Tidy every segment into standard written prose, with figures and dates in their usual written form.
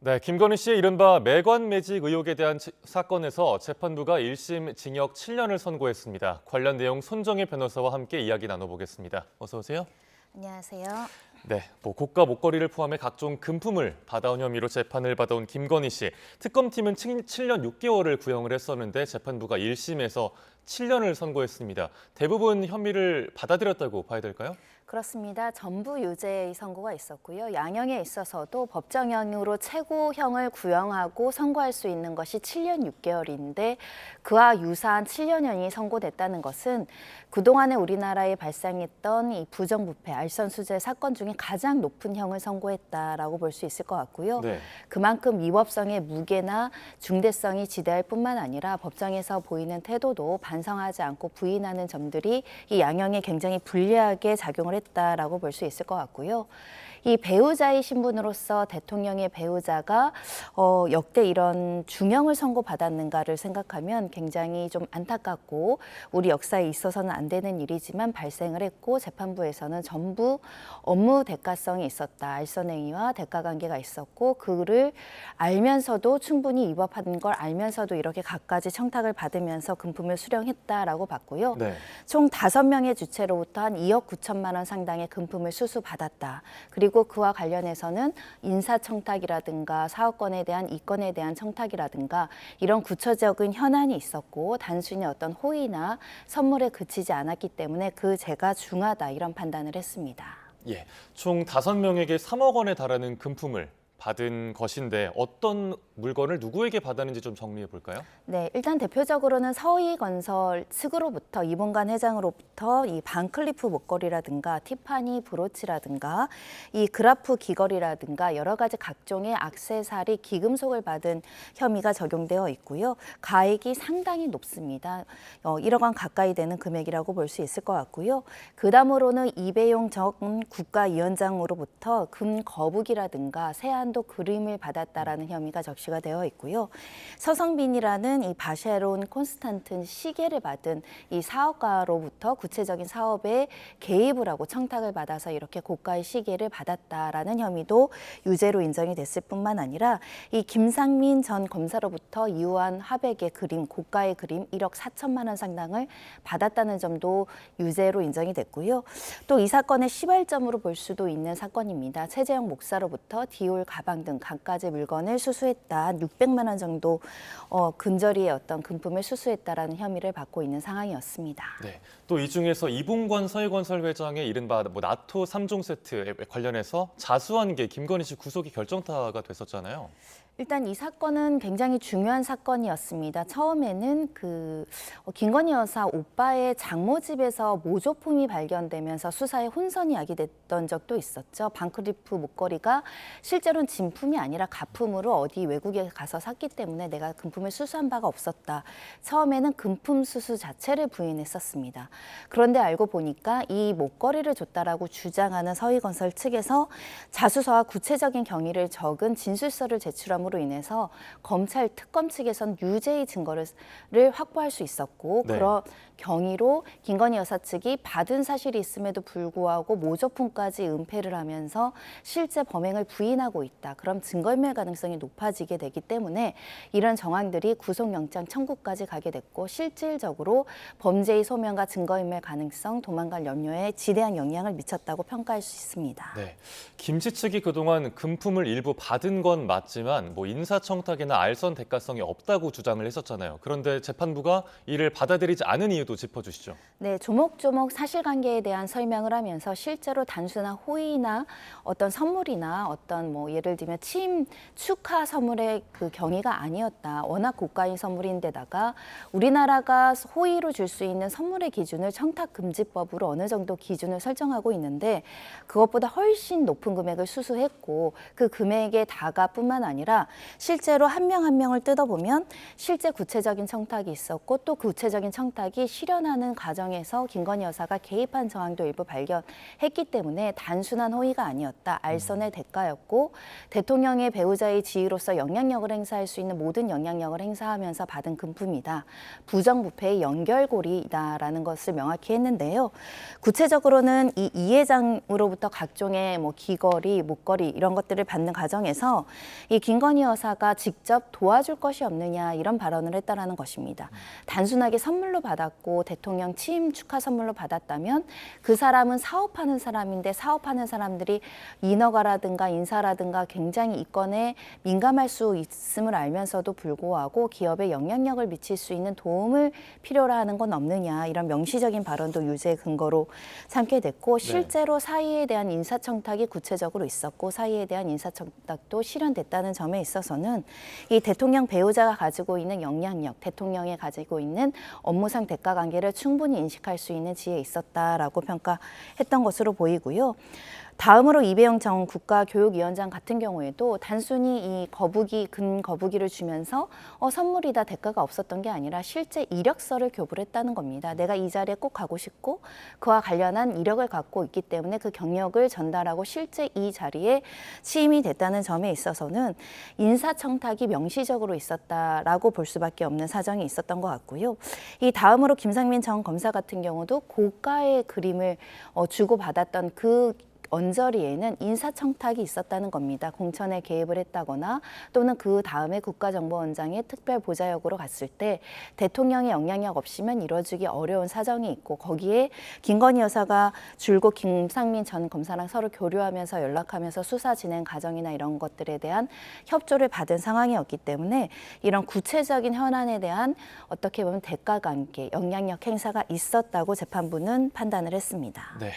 네, 김건희 씨의 이른바 매관 매직 의혹에 대한 사건에서 재판부가 1심 징역 7년을 선고했습니다. 관련 내용 손정혜 변호사와 함께 이야기 나눠보겠습니다. 어서 오세요. 안녕하세요. 네, 고가 목걸이를 포함해 각종 금품을 받아온 혐의로 재판을 받아온 김건희 씨. 특검팀은 7년 6개월을 구형을 했었는데 재판부가 1심에서 7년을 선고했습니다. 대부분 혐의를 받아들였다고 봐야 될까요? 그렇습니다. 전부 유죄의 선고가 있었고요. 양형에 있어서도 법정형으로 최고형을 구형하고 선고할 수 있는 것이 7년 6개월인데 그와 유사한 7년형이 선고됐다는 것은 그동안에 우리나라에 발생했던 이 부정부패, 알선수재 사건 중에 가장 높은 형을 선고했다라고 볼 수 있을 것 같고요. 네. 그만큼 위법성의 무게나 중대성이 지대할 뿐만 아니라 법정에서 보이는 태도도 반성하지 않고 부인하는 점들이 이 양형에 굉장히 불리하게 작용을 했다라고 볼 수 있을 것 같고요. 이 배우자의 신분으로서 대통령의 배우자가 역대 이런 중형을 선고받았는가를 생각하면 굉장히 좀 안타깝고 우리 역사에 있어서는 안 되는 일이지만 발생을 했고 재판부에서는 전부 업무 대가성이 있었다. 알선행위와 대가관계가 있었고 그를 알면서도 충분히 위법한 걸 알면서도 이렇게 갖가지 청탁을 받으면서 금품을 수령했다라고 봤고요. 네. 총 5명의 주체로부터 한 2억 9천만 원 상당의 금품을 수수받았다. 그리고 그와 관련해서는 인사청탁이라든가 사업권에 대한 이권에 대한 청탁이라든가 이런 구체적인 현안이 있었고 단순히 어떤 호의나 선물에 그치지 않았기 때문에 그 죄가 중하다 이런 판단을 했습니다. 예, 총 5명에게 3억 원에 달하는 금품을 받은 것인데 어떤 물건을 누구에게 받았는지 좀 정리해 볼까요? 네, 일단 대표적으로는 서희건설 측으로부터 이봉관 회장으로부터 이 반클리프 목걸이라든가 티파니 브로치라든가 이 그라프 귀걸이라든가 여러 가지 각종의 액세서리 기금속을 받은 혐의가 적용되어 있고요. 가액이 상당히 높습니다. 1억 원 가까이 되는 금액이라고 볼 수 있을 것 같고요. 그다음으로는 이배용 전 국가위원장으로부터 금 거북이라든가 세안도 그림을 받았다라는 혐의가 적시가 되어 있고요. 서성빈이라는 이 바쉐론 콘스탄틴 시계를 받은 이 사업가로부터 구체적인 사업에 개입을 하고 청탁을 받아서 이렇게 고가의 시계를 받았다라는 혐의도 유죄로 인정이 됐을 뿐만 아니라 이 김상민 전 검사로부터 이우한 화백의 그림, 고가의 그림 1억 4천만 원 상당을 받았다는 점도 유죄로 인정이 됐고요. 또 이 사건의 시발점으로 볼 수도 있는 사건입니다. 최재형 목사로부터 디올 가방 등 갖가지 물건을 수수했다. 한 600만 원 정도 근저리의 어떤 금품을 수수했다라는 혐의를 받고 있는 상황이었습니다. 네, 또 이 중에서 이봉관 서희건설 회장의 이른바 나토 3종 세트에 관련해서 자수한 게 김건희 씨 구속이 결정타가 됐었잖아요. 일단 이 사건은 굉장히 중요한 사건이었습니다. 처음에는 김건희 여사 오빠의 장모 집에서 모조품이 발견되면서 수사에 혼선이 야기됐던 적도 있었죠. 반클리프 목걸이가 실제로는 진품이 아니라 가품으로 어디 외국에 가서 샀기 때문에 내가 금품을 수수한 바가 없었다. 처음에는 금품 수수 자체를 부인했었습니다. 그런데 알고 보니까 이 목걸이를 줬다라고 주장하는 서희건설 측에서 자수서와 구체적인 경위를 적은 진술서를 제출함으로 인해서 검찰 특검 측에선 유죄의 증거를 확보할 수 있었고 네. 그런 경위로 김건희 여사 측이 받은 사실이 있음에도 불구하고 모조품까지 은폐를 하면서 실제 범행을 부인하고 있다. 그럼 증거인멸 가능성이 높아지게 되기 때문에 이런 정황들이 구속영장 청구까지 가게 됐고 실질적으로 범죄의 소명과 증거인멸 가능성, 도망갈 염려에 지대한 영향을 미쳤다고 평가할 수 있습니다. 네, 김 씨 측이 그동안 금품을 일부 받은 건 맞지만 인사청탁이나 알선 대가성이 없다고 주장을 했었잖아요. 그런데 재판부가 이를 받아들이지 않은 이유도 짚어주시죠. 네, 조목조목 사실관계에 대한 설명을 하면서 실제로 단순한 호의나 어떤 선물이나 어떤 예를 들면 취임 축하 선물의 그 경위가 아니었다. 워낙 고가인 선물인데다가 우리나라가 호의로 줄 수 있는 선물의 기준을 청탁금지법으로 어느 정도 기준을 설정하고 있는데 그것보다 훨씬 높은 금액을 수수했고 그 금액의 다가뿐만 아니라 실제로 한 명 한 명을 뜯어보면 실제 구체적인 청탁이 있었고 또 구체적인 청탁이 실현하는 과정에서 김건희 여사가 개입한 정황도 일부 발견했기 때문에 단순한 호의가 아니었다. 알선의 대가였고 대통령의 배우자의 지위로서 영향력을 행사할 수 있는 모든 영향력을 행사하면서 받은 금품이다. 부정부패의 연결고리다라는 것을 명확히 했는데요. 구체적으로는 이 회장으로부터 각종의 뭐 귀걸이, 목걸이 이런 것들을 받는 과정에서 이 김건희 여사가 직접 도와줄 것이 없느냐 이런 발언을 했다라는 것입니다. 단순하게 선물로 받았고 대통령 취임 축하 선물로 받았다면 그 사람은 사업하는 사람인데 사업하는 사람들이 인허가라든가 인사라든가 굉장히 이권에 민감할 수 있음을 알면서도 불구하고 기업에 영향력을 미칠 수 있는 도움을 필요로 하는 건 없느냐 이런 명시적인 발언도 유죄 근거로 삼게 됐고 실제로 사의에 대한 인사청탁이 구체적으로 있었고 사의에 대한 인사청탁도 실현됐다는 점에 있어서는 이 대통령 배우자가 가지고 있는 영향력, 대통령이 가지고 있는 업무상 대가 관계를 충분히 인식할 수 있는 지혜에 있었다라고 평가했던 것으로 보이고요. 다음으로 이배영 전 국가교육위원장 같은 경우에도 단순히 이 거부기를 주면서 선물이다 대가가 없었던 게 아니라 실제 이력서를 교부를 했다는 겁니다. 내가 이 자리에 꼭 가고 싶고 그와 관련한 이력을 갖고 있기 때문에 그 경력을 전달하고 실제 이 자리에 취임이 됐다는 점에 있어서는 인사청탁이 명시적으로 있었다라고 볼 수밖에 없는 사정이 있었던 것 같고요. 이 다음으로 김상민 전 검사 같은 경우도 고가의 그림을 주고받았던 그 언저리에는 인사청탁이 있었다는 겁니다. 공천에 개입을 했다거나 또는 그 다음에 국가정보원장의 특별보좌역으로 갔을 때 대통령의 영향력 없이면 이뤄지기 어려운 사정이 있고 거기에 김건희 여사가 줄곧 김상민 전 검사랑 서로 교류하면서 연락하면서 수사 진행 과정이나 이런 것들에 대한 협조를 받은 상황이었기 때문에 이런 구체적인 현안에 대한 어떻게 보면 대가관계, 영향력 행사가 있었다고 재판부는 판단을 했습니다. 네.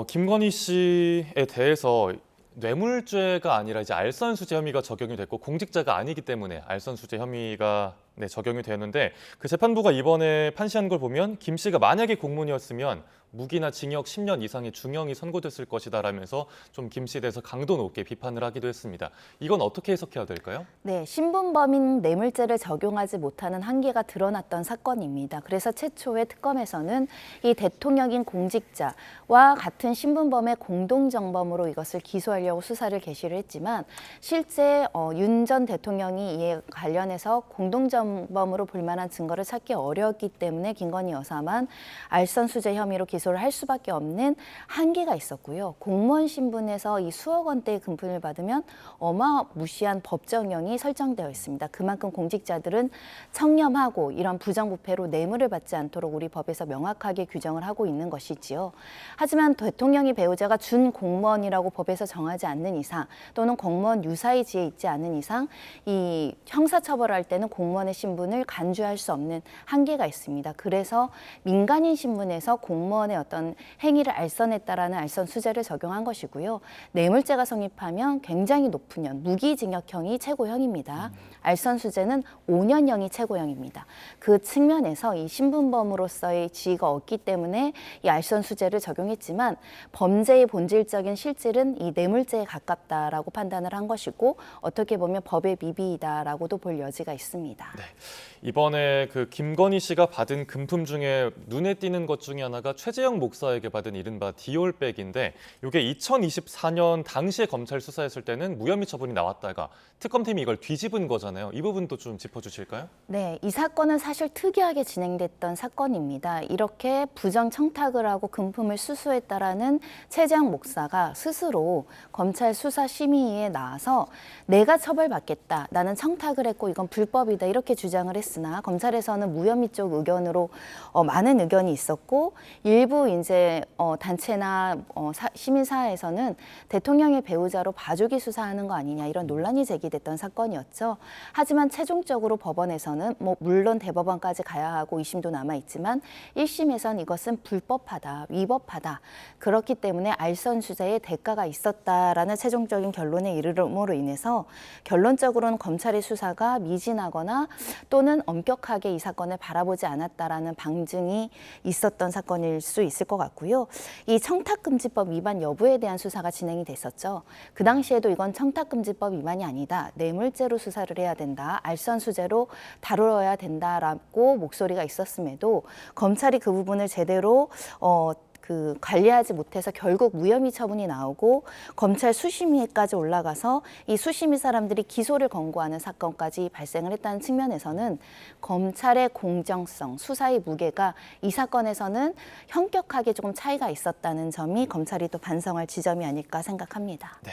김건희 씨에 대해서 뇌물죄가 아니라 이제 알선수재 혐의가 적용이 됐고 공직자가 아니기 때문에 알선수재 혐의가 적용이 되는데 그 재판부가 이번에 판시한 걸 보면 김 씨가 만약에 공무원이었으면 무기나 징역 10년 이상의 중형이 선고됐을 것이다라면서 좀 김 씨에 대해서 강도 높게 비판을 하기도 했습니다. 이건 어떻게 해석해야 될까요? 네, 신분범인 뇌물죄를 적용하지 못하는 한계가 드러났던 사건입니다. 그래서 최초의 특검에서는 이 대통령인 공직자와 같은 신분범의 공동정범으로 이것을 기소하려고 수사를 개시를 했지만 실제 윤 전 대통령이 이에 관련해서 공동정범으로 볼 만한 증거를 찾기 어려웠기 때문에 김건희 여사만 알선수재 혐의로 기소를 할 수밖에 없는 한계가 있었고요. 공무원 신분에서 이 수억 원대의 금품을 받으면 어마무시한 법정형이 설정되어 있습니다. 그만큼 공직자들은 청렴하고 이런 부정부패로 뇌물을 받지 않도록 우리 법에서 명확하게 규정을 하고 있는 것이지요. 하지만 대통령이 배우자가 준 공무원이라고 법에서 정하지 않는 이상 또는 공무원 유사의 지에 있지 않은 이상 이 형사처벌할 때는 공무원의 신분을 간주할 수 없는 한계가 있습니다. 그래서 민간인 신분에서 공무원의 어떤 행위를 알선했다라는 알선수재를 적용한 것이고요. 뇌물죄가 성립하면 굉장히 높은 형, 무기징역형이 최고형입니다. 알선수재는 5년형이 최고형입니다. 그 측면에서 이 신분범으로서의 지위가 없기 때문에 이 알선수재를 적용했지만 범죄의 본질적인 실질은 이 뇌물죄에 가깝다라고 판단을 한 것이고 어떻게 보면 법의 미비이다라고도 볼 여지가 있습니다. 네. 이번에 그 김건희 씨가 받은 금품 중에 눈에 띄는 것 중에 하나가 최재형 목사에게 받은 이른바 디올백인데 이게 2024년 당시에 검찰 수사했을 때는 무혐의 처분이 나왔다가 특검팀이 이걸 뒤집은 거잖아요. 이 부분도 좀 짚어주실까요? 네, 이 사건은 사실 특이하게 진행됐던 사건입니다. 이렇게 부정 청탁을 하고 금품을 수수했다라는 최재형 목사가 스스로 검찰 수사심의위에 나와서 내가 처벌받겠다, 나는 청탁을 했고 이건 불법이다 이렇게 주장을 했으나 검찰에서는 무혐의 쪽 의견으로 많은 의견이 있었고 일부 이제 단체나 시민사회에서는 대통령의 배우자로 봐주기 수사하는 거 아니냐 이런 논란이 제기됐던 사건이었죠. 하지만 최종적으로 법원에서는 물론 대법원까지 가야 하고 2심도 남아 있지만 1심에선 이것은 불법하다, 위법하다. 그렇기 때문에 알선수재의 대가가 있었다라는 최종적인 결론에 이르름으로 인해서 결론적으로는 검찰의 수사가 미진하거나 또는 엄격하게 이 사건을 바라보지 않았다라는 방증이 있었던 사건일 수 있을 것 같고요. 이 청탁금지법 위반 여부에 대한 수사가 진행이 됐었죠. 그 당시에도 이건 청탁금지법 위반이 아니다. 뇌물죄로 수사를 해야 된다. 알선수재로 다루어야 된다라고 목소리가 있었음에도 검찰이 그 부분을 제대로 그 관리하지 못해서 결국 무혐의 처분이 나오고 검찰 수심위까지 올라가서 이 수심위 사람들이 기소를 권고하는 사건까지 발생을 했다는 측면에서는 검찰의 공정성, 수사의 무게가 이 사건에서는 현격하게 조금 차이가 있었다는 점이 검찰이 또 반성할 지점이 아닐까 생각합니다. 네.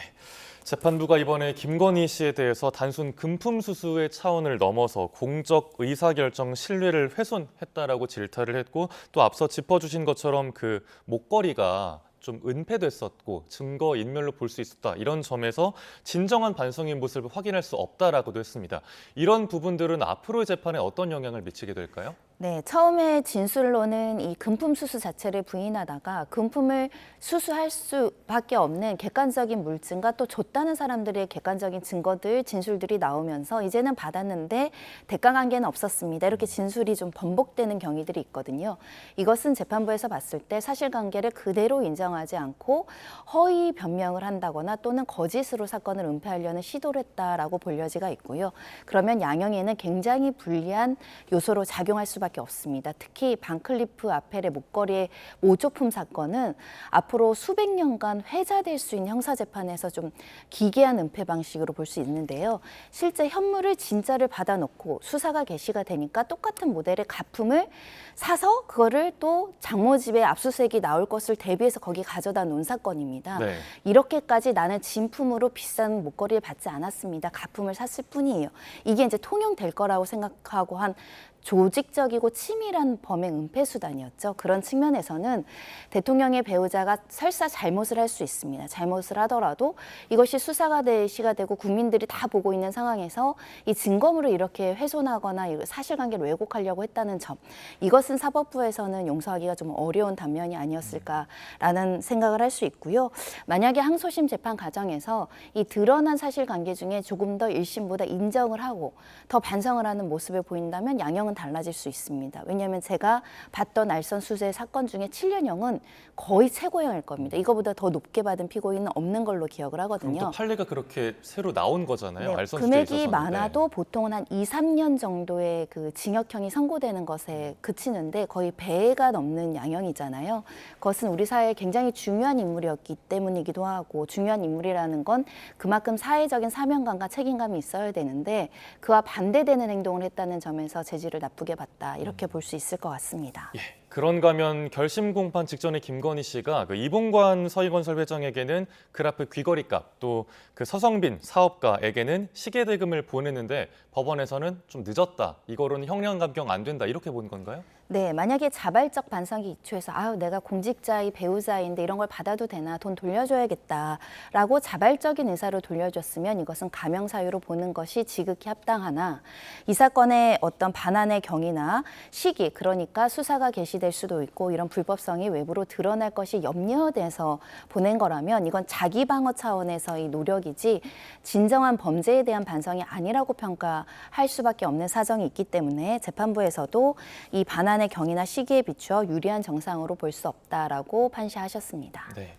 재판부가 이번에 김건희 씨에 대해서 단순 금품 수수의 차원을 넘어서 공적 의사결정 신뢰를 훼손했다라고 질타를 했고 또 앞서 짚어주신 것처럼 그 목걸이가 좀 은폐됐었고 증거 인멸로 볼 수 있었다. 이런 점에서 진정한 반성의 모습을 확인할 수 없다라고도 했습니다. 이런 부분들은 앞으로의 재판에 어떤 영향을 미치게 될까요? 네, 처음에 진술로는 이 금품 수수 자체를 부인하다가 금품을 수수할 수밖에 없는 객관적인 물증과 또 줬다는 사람들의 객관적인 증거들, 진술들이 나오면서 이제는 받았는데 대가 관계는 없었습니다. 이렇게 진술이 좀 번복되는 경위들이 있거든요. 이것은 재판부에서 봤을 때 사실관계를 그대로 인정하지 않고 허위 변명을 한다거나 또는 거짓으로 사건을 은폐하려는 시도를 했다라고 볼 여지가 있고요. 그러면 양형에는 굉장히 불리한 요소로 작용할 수밖에 없습니다. 특히 반클리프 아펠의 목걸이의 모조품 사건은 앞으로 수백 년간 회자될 수 있는 형사재판에서 좀 기괴한 은폐 방식으로 볼 수 있는데요. 실제 현물을 진짜를 받아놓고 수사가 개시가 되니까 똑같은 모델의 가품을 사서 그거를 또 장모집에 압수수색이 나올 것을 대비해서 거기 가져다 놓은 사건입니다. 네. 이렇게까지 나는 진품으로 비싼 목걸이를 받지 않았습니다. 가품을 샀을 뿐이에요. 이게 이제 통용될 거라고 생각하고 한 조직적이고 치밀한 범행 은폐 수단이었죠. 그런 측면에서는 대통령의 배우자가 설사 잘못을 할 수 있습니다. 잘못을 하더라도 이것이 수사가 대시가 되고 국민들이 다 보고 있는 상황에서 이 증거물을 이렇게 훼손하거나 사실관계를 왜곡하려고 했다는 점, 이것은 사법부에서는 용서하기가 좀 어려운 단면이 아니었을까라는 생각을 할 수 있고요. 만약에 항소심 재판 과정에서 이 드러난 사실관계 중에 조금 더 1심보다 인정을 하고 더 반성을 하는 모습을 보인다면 양형은 달라질 수 있습니다. 왜냐하면 제가 봤던 알선 수수의 사건 중에 7년형은 거의 최고형일 겁니다. 이거보다 더 높게 받은 피고인은 없는 걸로 기억을 하거든요. 그럼 또 판례가 그렇게 새로 나온 거잖아요. 네, 알선 수재에 금액이 있어서는. 많아도 보통은 한 2, 3년 정도의 그 징역형이 선고되는 것에 그치는데 거의 배가 넘는 양형이잖아요. 그것은 우리 사회에 굉장히 중요한 인물이었기 때문이기도 하고, 중요한 인물이라는 건 그만큼 사회적인 사명감과 책임감이 있어야 되는데 그와 반대되는 행동을 했다는 점에서 재질을 나쁘게 봤다, 이렇게 볼 수 있을 것 같습니다. 예, 그런가 하면 결심 공판 직전에 김건희 씨가 그 이봉관 서희건설 회장에게는 그라프 귀걸이값, 또 그 서성빈 사업가에게는 시계 대금을 보냈는데 법원에서는 좀 늦었다, 이거로는 형량 감경 안 된다, 이렇게 본 건가요? 네, 만약에 자발적 반성이 기초해서 내가 공직자의 배우자인데 이런 걸 받아도 되나, 돈 돌려줘야겠다라고 자발적인 의사로 돌려줬으면 이것은 감형 사유로 보는 것이 지극히 합당하나, 이 사건의 어떤 반환의 경위나 시기, 그러니까 수사가 개시될 수도 있고 이런 불법성이 외부로 드러날 것이 염려돼서 보낸 거라면 이건 자기 방어 차원에서의 노력이지 진정한 범죄에 대한 반성이 아니라고 평가할 수밖에 없는 사정이 있기 때문에 재판부에서도 이 반환의 경위나 시기에 비추어 유리한 정상으로 볼 수 없다라고 판시하셨습니다. 네.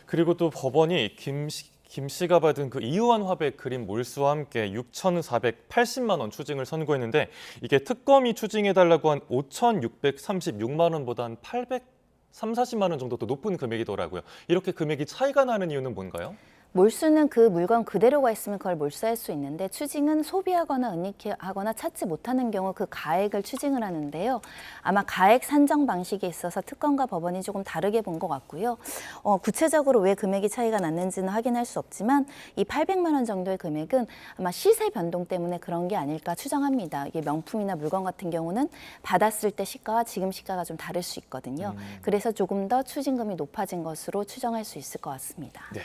그리고 또 법원이 김 씨가 받은 그 이우환 화백 그림 몰수와 함께 6,480만 원 추징을 선고했는데, 이게 특검이 추징해달라고 한 5,636만 원보다 한 840만 원 정도 더 높은 금액이더라고요. 이렇게 금액이 차이가 나는 이유는 뭔가요? 몰수는 그 물건 그대로가 있으면 그걸 몰수할 수 있는데, 추징은 소비하거나 은닉하거나 찾지 못하는 경우 그 가액을 추징을 하는데요. 아마 가액 산정 방식에 있어서 특검과 법원이 조금 다르게 본 것 같고요. 구체적으로 왜 금액이 차이가 났는지는 확인할 수 없지만 이 800만 원 정도의 금액은 아마 시세 변동 때문에 그런 게 아닐까 추정합니다. 이게 명품이나 물건 같은 경우는 받았을 때 시가와 지금 시가가 좀 다를 수 있거든요. 그래서 조금 더 추징금이 높아진 것으로 추정할 수 있을 것 같습니다. 네.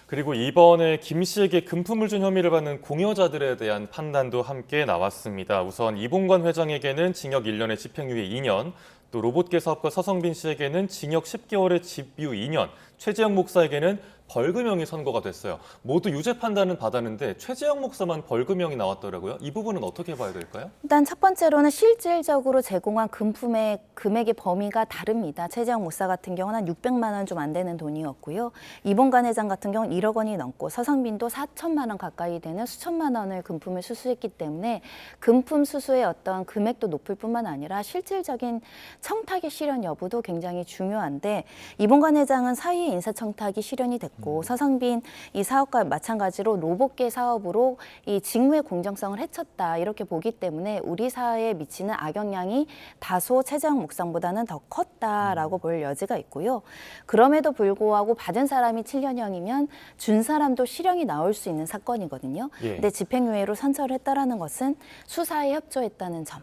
그리고 이번에 김 씨에게 금품을 준 혐의를 받는 공여자들에 대한 판단도 함께 나왔습니다. 우선 이봉관 회장에게는 징역 1년에 집행유예 2년, 또 로봇계 사업가 서성빈 씨에게는 징역 10개월에 집유 2년, 최재형 목사에게는 벌금형이 선고가 됐어요. 모두 유죄 판단은 받았는데 최재형 목사만 벌금형이 나왔더라고요. 이 부분은 어떻게 봐야 될까요? 일단 첫 번째로는 실질적으로 제공한 금품의 금액의 범위가 다릅니다. 최재형 목사 같은 경우는 한 600만 원 좀 안 되는 돈이었고요. 이봉관 회장 같은 경우는 1억 원이 넘고 서성빈도 4천만 원 가까이 되는 수천만 원을 금품을 수수했기 때문에 금품 수수의 어떤 금액도 높을 뿐만 아니라 실질적인 청탁의 실현 여부도 굉장히 중요한데 이봉관 회장은 사후에 인사청탁이 실현이 됐고 서성빈 이 사업과 마찬가지로 로봇계 사업으로 이 직무의 공정성을 해쳤다 이렇게 보기 때문에 우리 사회에 미치는 악영향이 다소 최재형 목사보다는 더 컸다라고 볼 여지가 있고요. 그럼에도 불구하고 받은 사람이 7년형이면 준 사람도 실형이 나올 수 있는 사건이거든요. 예. 근데 집행유예로 선처를 했다라는 것은 수사에 협조했다는 점.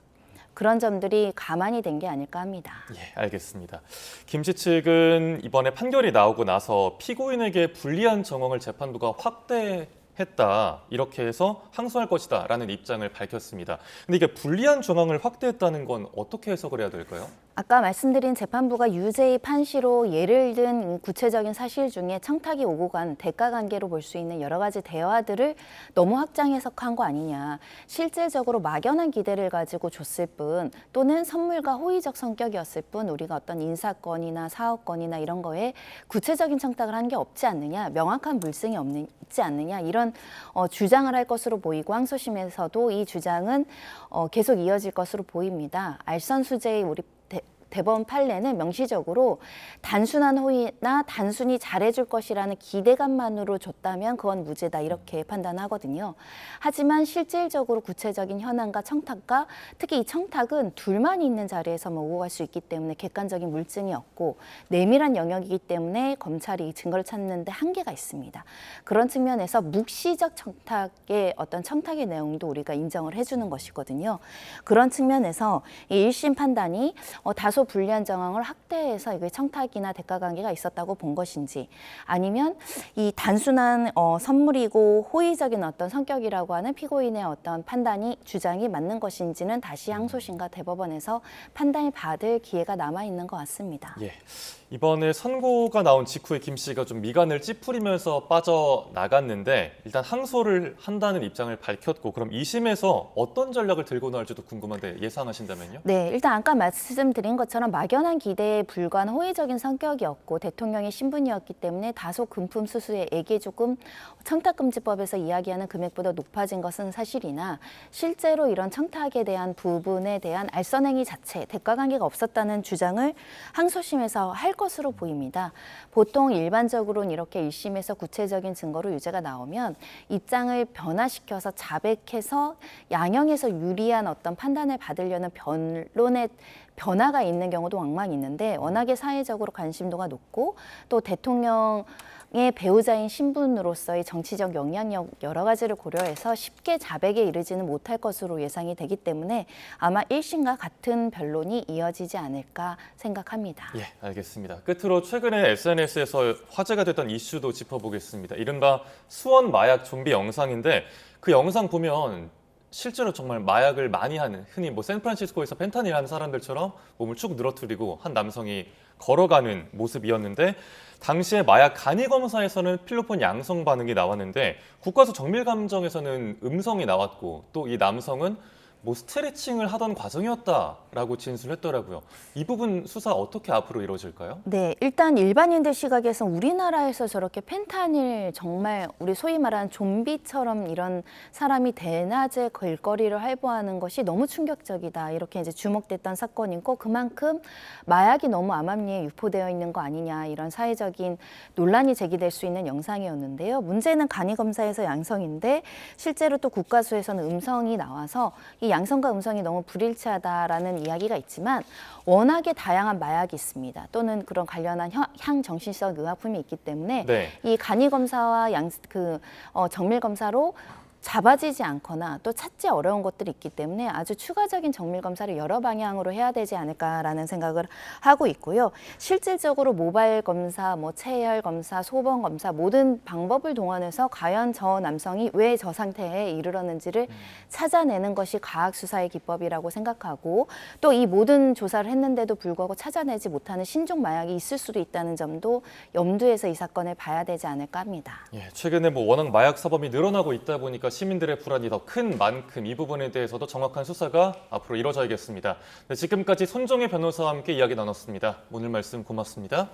그런 점들이 가만히 된 게 아닐까 합니다. 예, 알겠습니다. 김 씨 측은 이번에 판결이 나오고 나서 피고인에게 불리한 정황을 재판부가 확대했다 이렇게 해서 항소할 것이다라는 입장을 밝혔습니다. 근데 이게 불리한 정황을 확대했다는 건 어떻게 해석을 해야 될까요? 아까 말씀드린 재판부가 유죄의 판시로 예를 든 구체적인 사실 중에 청탁이 오고 간 대가 관계로 볼 수 있는 여러 가지 대화들을 너무 확장 해석한 거 아니냐. 실질적으로 막연한 기대를 가지고 줬을 뿐 또는 선물과 호의적 성격이었을 뿐 우리가 어떤 인사건이나 사업건이나 이런 거에 구체적인 청탁을 한 게 없지 않느냐. 명확한 물증이 있지 않느냐. 이런 주장을 할 것으로 보이고 항소심에서도 이 주장은 계속 이어질 것으로 보입니다. 알선수재의 우리 대법원 판례는 명시적으로 단순한 호의나 단순히 잘해줄 것이라는 기대감만으로 줬다면 그건 무죄다 이렇게 판단하거든요. 하지만 실질적으로 구체적인 현황과 청탁과 특히 이 청탁은 둘만 있는 자리에서만 오고 갈 수 있기 때문에 객관적인 물증이 없고 내밀한 영역이기 때문에 검찰이 증거를 찾는 데 한계가 있습니다. 그런 측면에서 묵시적 청탁의 어떤 청탁의 내용도 우리가 인정을 해주는 것이거든요. 그런 측면에서 이 1심 판단이 다소 불리한 정황을 확대해서 이게 청탁이나 대가 관계가 있었다고 본 것인지 아니면 이 단순한 선물이고 호의적인 어떤 성격이라고 하는 피고인의 어떤 판단이 주장이 맞는 것인지는 다시 항소심과 대법원에서 판단을 받을 기회가 남아 있는 것 같습니다. 예. 이번에 선고가 나온 직후에 김 씨가 좀 미간을 찌푸리면서 빠져나갔는데 일단 항소를 한다는 입장을 밝혔고 그럼 2심에서 어떤 전략을 들고 나올지도 궁금한데 예상하신다면요? 네, 일단 아까 말씀드린 것처럼 막연한 기대에 불과한 호의적인 성격이었고 대통령의 신분이었기 때문에 다소 금품 수수액이 조금 청탁금지법에서 이야기하는 금액보다 높아진 것은 사실이나 실제로 이런 청탁에 대한 부분에 대한 알선행위 자체, 대가관계가 없었다는 주장을 항소심에서 할 것으로 보입니다. 보통 일반적으로는 이렇게 1심에서 구체적인 증거로 유죄가 나오면 입장을 변화시켜서 자백해서 양형에서 유리한 어떤 판단을 받으려는 변론의 변화가 있는 경우도 왕왕 있는데 워낙에 사회적으로 관심도가 높고 또 대통령의 배우자인 신분으로서의 정치적 영향력 여러 가지를 고려해서 쉽게 자백에 이르지는 못할 것으로 예상이 되기 때문에 아마 1심과 같은 변론이 이어지지 않을까 생각합니다. 예, 알겠습니다. 끝으로 최근에 SNS에서 화제가 됐던 이슈도 짚어보겠습니다. 이른바 수원 마약 좀비 영상인데 그 영상 보면 실제로 정말 마약을 많이 하는 흔히 뭐 샌프란시스코에서 펜타닐 하는 사람들처럼 몸을 쭉 늘어뜨리고 한 남성이 걸어가는 모습이었는데 당시에 마약 간이 검사에서는 필로폰 양성 반응이 나왔는데 국과수 정밀 감정에서는 음성이 나왔고 또 이 남성은 뭐 스트레칭을 하던 과정이었다라고 진술했더라고요. 이 부분 수사 어떻게 앞으로 이루어질까요? 네, 일단 일반인들 시각에서 우리나라에서 저렇게 펜타닐 정말 우리 소위 말하는 좀비처럼 이런 사람이 대낮에 길거리를 활보하는 것이 너무 충격적이다. 이렇게 이제 주목됐던 사건이고 그만큼 마약이 너무 암암리에 유포되어 있는 거 아니냐 이런 사회적인 논란이 제기될 수 있는 영상이었는데요. 문제는 간이 검사에서 양성인데 실제로 또 국과수에서는 음성이 나와서 이 양성과 음성이 너무 불일치하다라는 이야기가 있지만 워낙에 다양한 마약이 있습니다. 또는 그런 관련한 향정신성 의약품이 있기 때문에 네. 이 간이 검사와 정밀 검사로 잡아지지 않거나 또 찾기 어려운 것들이 있기 때문에 아주 추가적인 정밀 검사를 여러 방향으로 해야 되지 않을까라는 생각을 하고 있고요. 실질적으로 모바일 검사, 체열 검사, 소변 검사 모든 방법을 동원해서 과연 저 남성이 왜 저 상태에 이르렀는지를 찾아내는 것이 과학 수사의 기법이라고 생각하고 또 이 모든 조사를 했는데도 불구하고 찾아내지 못하는 신종 마약이 있을 수도 있다는 점도 염두에서 이 사건을 봐야 되지 않을까 합니다. 예, 최근에 워낙 마약 사범이 늘어나고 있다 보니까 시민들의 불안이 더 큰 만큼 이 부분에 대해서도 정확한 수사가 앞으로 이뤄져야겠습니다. 네, 지금까지 손정혜 변호사와 함께 이야기 나눴습니다. 오늘 말씀 고맙습니다.